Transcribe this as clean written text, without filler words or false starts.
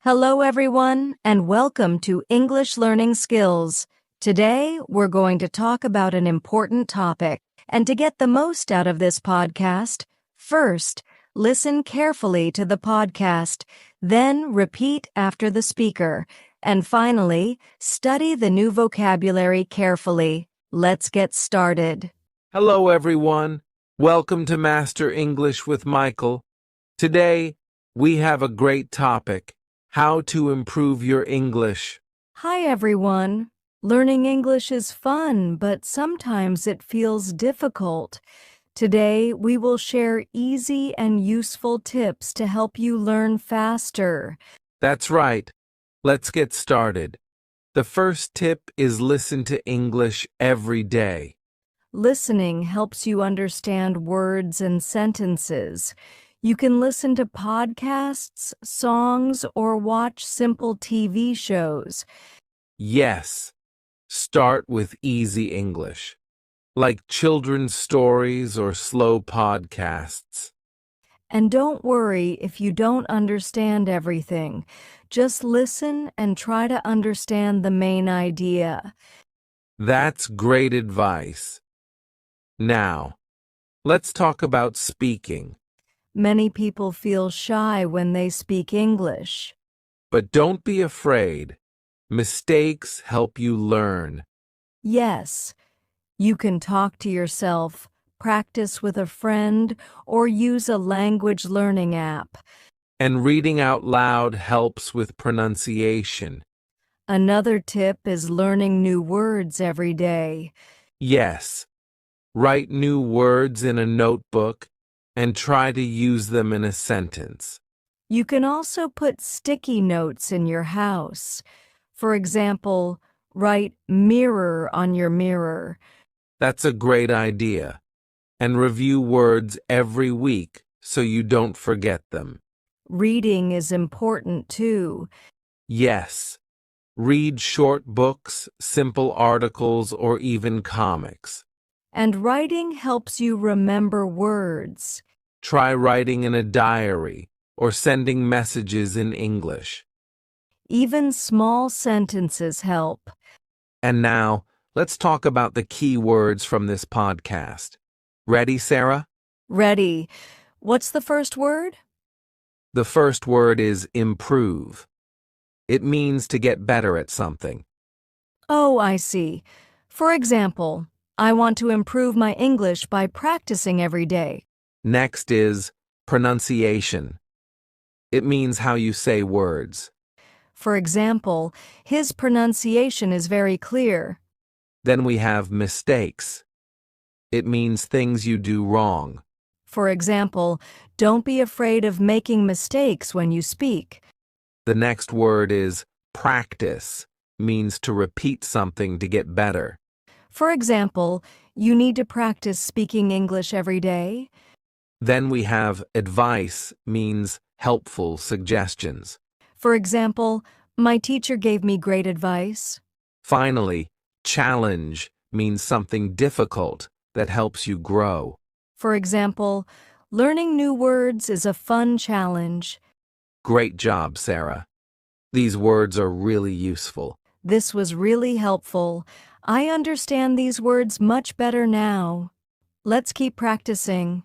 Hello, everyone, and welcome to English Learning Skills. Today, we're going to talk about an important topic, and to get the most out of this podcast, first, listen carefully to the podcast, then repeat after the speaker, and finally, study the new vocabulary carefully. Let's get started. Hello, everyone. Welcome to Master English with Michael. Today, we have a great topic. How to improve your English. Hi, everyone. Learning English is fun, but sometimes it feels difficult. Today, we will share easy and useful tips to help you learn faster. That's right. Let's get started. The first tip is listen to English every day. Listening helps you understand words and sentences. You can listen to podcasts, songs, or watch simple TV shows. Yes. Start with easy English, like children's stories or slow podcasts. And don't worry if you don't understand everything. Just listen and try to understand the main idea. That's great advice. Now, let's talk about speaking. Many people feel shy when they speak English. But don't be afraid. Mistakes help you learn. Yes, you can talk to yourself, practice with a friend, or use a language learning app. And reading out loud helps with pronunciation. Another tip is learning new words every day. Yes. Write new words in a notebook and try to use them in a sentence. You can also put sticky notes in your house. For example, write mirror on your mirror. That's a great idea. And review words every week so you don't forget them. Reading is important too. Yes. Read short books, simple articles, or even comics. And writing helps you remember words. Try writing in a diary or sending messages in English. Even small sentences help. And now, let's talk about the key words from this podcast. Ready, Sarah? Ready. What's the first word? The first word is improve. It means to get better at something. Oh, I see. For example, I want to improve my English by practicing every day. Next is pronunciation. It means how you say words. For example, his pronunciation is very clear. Then we have mistakes. It means things you do wrong. For example, don't be afraid of making mistakes when you speak. The next word is practice. Means to repeat something to get better. For example, you need to practice speaking English every day. Then we have advice, means helpful suggestions. For example, my teacher gave me great advice. Finally, challenge means something difficult that helps you grow. For example, learning new words is a fun challenge. Great job, Sarah. These words are really useful. This was really helpful. I understand these words much better now. Let's keep practicing.